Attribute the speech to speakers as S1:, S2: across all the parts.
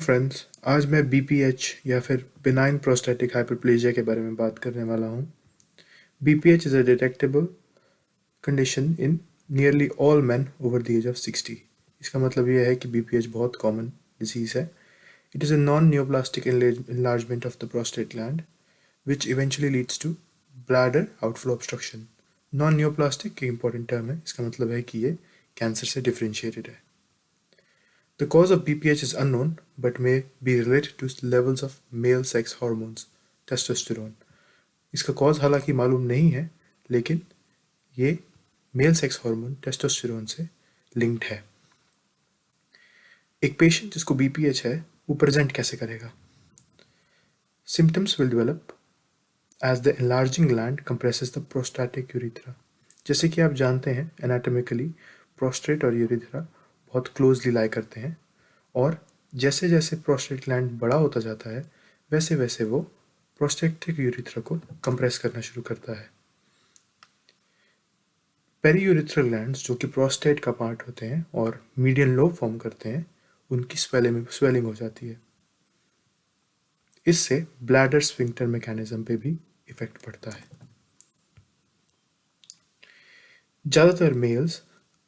S1: Friends, आज मैं BPH या फिर बिनाइन प्रोस्टैटिक हाइपरप्लेजिया के बारे में बात करने वाला हूँ। BPH is a detectable condition in nearly all man over the age of 60। इसका मतलब यह है कि बीपीएच बहुत कॉमन डिजीज़ है। It is a non neoplastic enlargement of the prostate gland which eventually leads to bladder outflow obstruction। Non neoplastic की important term है, इसका मतलब है कि ये कैंसर से डिफरेंशिएटेड है। The cause of BPH is unknown but may be related to levels of male sex hormones, testosterone। इसका कॉज हालांकि मालूम नहीं है, लेकिन ये मेल सेक्स हार्मोन टेस्टोस्टेरोन से लिंक्ड है। एक पेशेंट जिसको बीपीएच है वो प्रेजेंट कैसे करेगा? Symptoms will develop as the enlarging gland compresses the prostatic urethra। जैसे कि आप जानते हैं एनाटॉमिकली प्रोस्टेट और यूरिथ्रा बहुत क्लोजली लाई करते हैं, और जैसे जैसे प्रोस्टेट ग्लैंड बड़ा होता जाता है वैसे वैसे वो प्रोस्टेटिक यूरिथ्रा को कंप्रेस करना शुरू करता है। पेरीयूरिथ्रल ग्लैंड्स जो कि प्रोस्टेट का पार्ट होते हैं और मीडियन लोब फॉर्म करते हैं, उनकी स्वेलिंग हो जाती है। इससे ब्लैडर स्फिंक्टर मैकेनिज्म पे भी इफेक्ट पड़ता है। ज़्यादातर males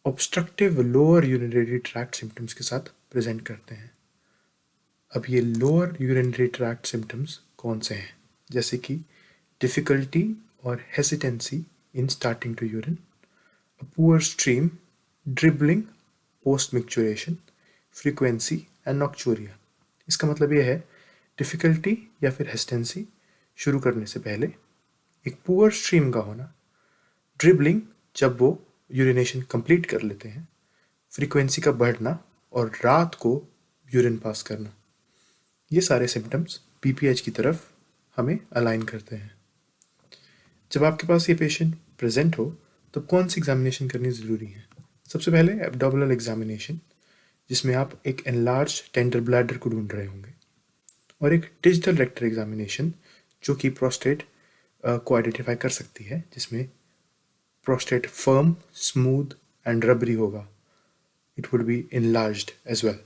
S1: obstructive lower urinary tract symptoms के साथ प्रेजेंट करते हैं। अब ये लोअर यूरिनरी ट्रैक्ट सिम्टम्स कौन से हैं? जैसे कि डिफ़िकल्टी और hesitancy in starting to urine, a poor stream, dribbling post micturition, frequency and nocturia. इसका मतलब ये है डिफ़िकल्टी या फिर हेसिटेंसी शुरू करने से पहले, एक पुअर स्ट्रीम का होना, ड्रिबलिंग जब वो यूरिनेशन कंप्लीट कर लेते हैं, फ्रीक्वेंसी का बढ़ना और रात को यूरिन पास करना। ये सारे सिम्टम्स बीपीएच की तरफ हमें अलाइन करते हैं। जब आपके पास ये पेशेंट प्रेजेंट हो तो कौन सी एग्जामिनेशन करनी ज़रूरी है? सबसे पहले एब्डोमिनल एग्जामिनेशन, जिसमें आप एक एनलार्ज टेंडर ब्लैडर को ढूंढ रहे होंगे, और एक डिजिटल रेक्टर एग्जामिनेशन जो कि प्रोस्टेट को आइडेंटिफाई कर सकती है, जिसमें प्रोस्टेट फर्म, स्मूथ एंड रबरी होगा। It would be enlarged as well।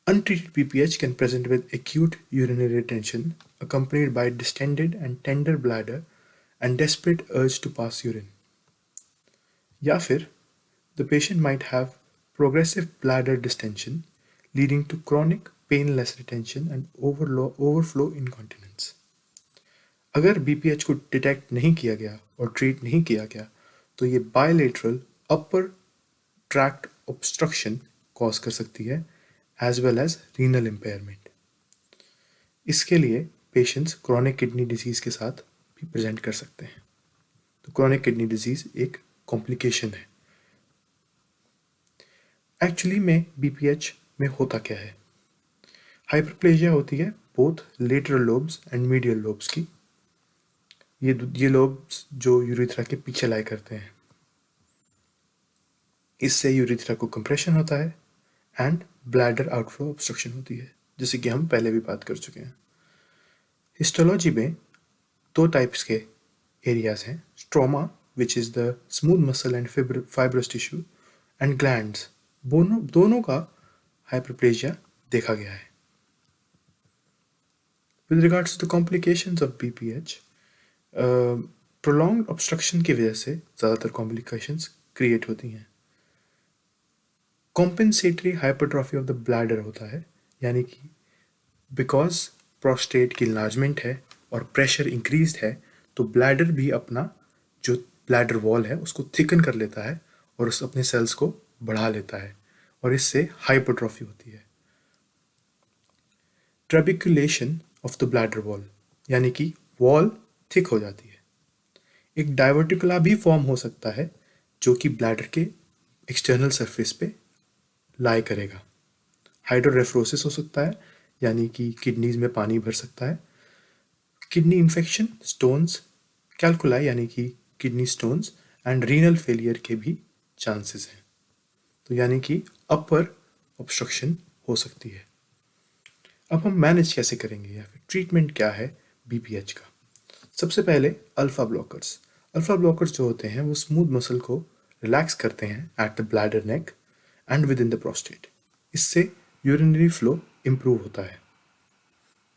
S1: Untreated BPH can present with acute urinary retention accompanied by distended and tender bladder and desperate urge to pass urine। या फिर the patient might have progressive bladder distension leading to chronic painless retention and overflow incontinence। अगर BPH को detect नहीं किया गया और treat नहीं किया गया तो ये bilateral upper tract obstruction cause कर सकती है, as well as renal impairment. इसके लिए पेशेंट्स क्रॉनिक किडनी डिजीज़ के साथ भी प्रेजेंट कर सकते हैं। तो क्रॉनिक किडनी डिजीज़ एक कॉम्प्लिकेशन है। एक्चुअली में बीपीएच में होता क्या है? हाइपरप्लेजिया होती है both lateral lobes and medial lobes की। ये लोब्स जो यूरिथ्रा के पीछे लाई करते हैं, इससे यूरिथ्रा को कंप्रेशन होता है एंड ब्लैडर आउटफ्लो ऑब्स्ट्रक्शन होती है, जैसे कि हम पहले भी बात कर चुके हैं। हिस्टोलॉजी में दो टाइप्स के एरियाज हैं, stroma which is the smooth muscle and fibrous tissue, and glands. दोनों का हाइपरप्लेजिया देखा गया है। With regards to the complications of BPH, prolonged obstruction की वजह से ज़्यादातर कॉम्प्लिकेशंस क्रिएट होती हैं। Compensatory hypertrophy of the bladder होता है, यानी कि बिकॉज प्रोस्टेट की इन्लार्जमेंट है और प्रेशर इंक्रीज है, तो ब्लैडर भी अपना जो ब्लैडर वॉल है उसको थिकन कर लेता है और उस अपने सेल्स को बढ़ा लेता है, और इससे हाइपरट्रॉफी होती है। ट्रेबिकुलेशन ऑफ द ब्लैडर वॉल, यानी कि वॉल थिक हो जाती है। एक डाइवर्टिकुला भी फॉर्म हो सकता है जो कि ब्लैडर के एक्सटर्नल सरफेस पे लाई करेगा। हाइड्रोनेफ्रोसिस हो सकता है, यानी कि किडनीज में पानी भर सकता है। किडनी इन्फेक्शन, स्टोन्स, कैल्कुलाई यानी कि kidney stones, and renal failure के भी चांसेस हैं। तो यानी कि अपर ऑब्स्ट्रक्शन हो सकती है। अब हम मैनेज कैसे करेंगे या फिर ट्रीटमेंट क्या है बीपीएच का? सबसे पहले अल्फा ब्लॉकर्स। अल्फा ब्लॉकर्स जो होते हैं वो स्मूथ मसल को रिलैक्स करते हैं at the bladder neck and with in the prostate. इससे यूरिनरी फ्लो इम्प्रूव होता है।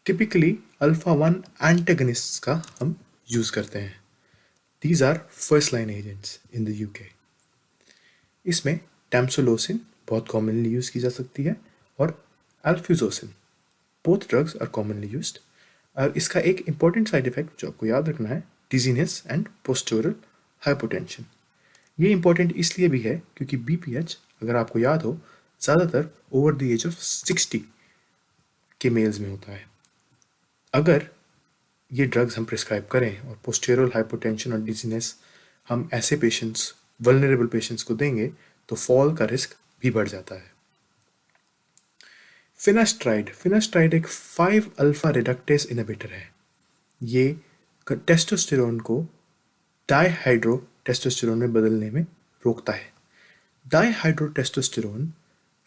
S1: टिपिकली अल्फा 1 एंटेगनिस्ट का हम यूज़ करते हैं। These are first line agents in the UK. इसमें टैम्सोलोसिन बहुत कॉमनली यूज़ की जा सकती है और alfuzosin, both drugs are commonly used. और इसका एक इंपॉर्टेंट साइड इफेक्ट जो आपको याद रखना है, डिजीनेस एंड पोस्टोरल हाइपोटेंशन। ये इंपॉर्टेंट इसलिए भी है क्योंकि बीपीएच, अगर आपको याद हो, ज़्यादातर ओवर द एज ऑफ 60 के मेल्स में होता है। अगर ये ड्रग्स हम प्रिस्क्राइब करें और पोस्टेरियल हाइपोटेंशन और डिजीनेस हम ऐसे पेशेंट्स, वल्नरेबल पेशेंट्स को देंगे तो फॉल का रिस्क भी बढ़ जाता है। फिनास्ट्राइड एक 5 अल्फा रिडक्टेस इनहिबिटर है। ये टेस्टोस्टेरोन को डाईहाइड्रो टेस्टोस्टेरोन में बदलने में रोकता है। डाईहाइड्रो टेस्टोस्टेरोन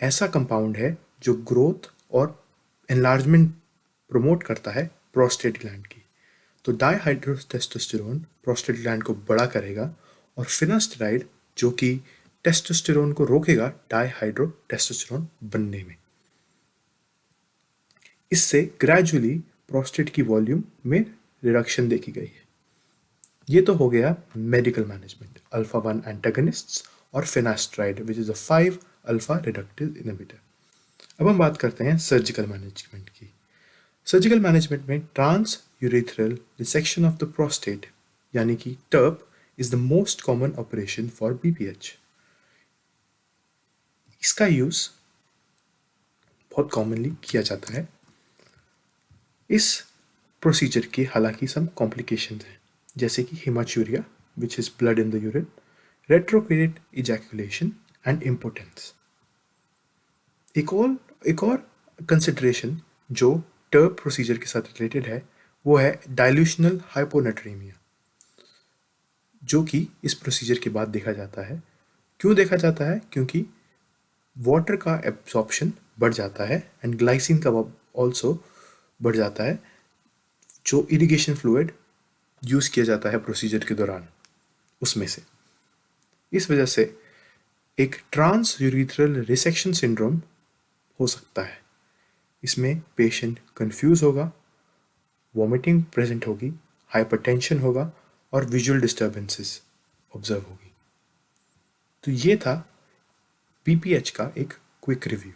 S1: ऐसा कंपाउंड है जो ग्रोथ और एनलार्जमेंट प्रमोट करता है प्रोस्टेट ग्लैंड की। तो डाईहाइड्रो टेस्टोस्टेरोन प्रोस्टेट ग्लैंड को बड़ा करेगा और फिनास्टेराइड जो कि टेस्टोस्टेरोन को रोकेगा डाईहाइड्रो टेस्टोस्टेरोन बनने में। इससे ग्रेजुअली प्रोस्टेट की वॉल्यूम में रिडक्शन देखी गई है। ये तो हो गया मेडिकल मैनेजमेंट, अल्फा 1 एंटागनिस्ट्स और finasteride which is a 5 alpha reductase inhibitor. अब हम बात करते हैं सर्जिकल मैनेजमेंट की। सर्जिकल मैनेजमेंट में transurethral resection of the prostate यानी कि TURP is the most common operation for BPH. इसका यूज बहुत कॉमनली किया जाता है। इस प्रोसीजर के हालांकि सम कॉम्प्लिकेशंस हैं, जैसे कि haematuria which is blood in the urine, retrograde ejaculation and impotence. एक और कंसिडरेशन जो टर्प प्रोसीजर के साथ रिलेटेड है वो है डाइल्यूशनल हाइपोनेट्रेमिया, जो कि इस प्रोसीजर के बाद देखा जाता है। क्यों देखा जाता है? क्योंकि वाटर का एब्जॉर्प्शन बढ़ जाता है एंड ग्लाइसिन का ऑल्सो बढ़ जाता है, जो इरिगेशन फ्लूइड यूज़ किया जाता है प्रोसीजर के दौरान उसमें से। इस वजह से एक ट्रांस यूरेथ्रल रिसेक्शन सिंड्रोम हो सकता है। इसमें पेशेंट कंफ्यूज होगा, वॉमिटिंग प्रेजेंट होगी, हाइपरटेंशन होगा और विजुअल डिस्टर्बेंसेस ऑब्जर्व होगी। तो ये था बीपीएच का एक क्विक रिव्यू।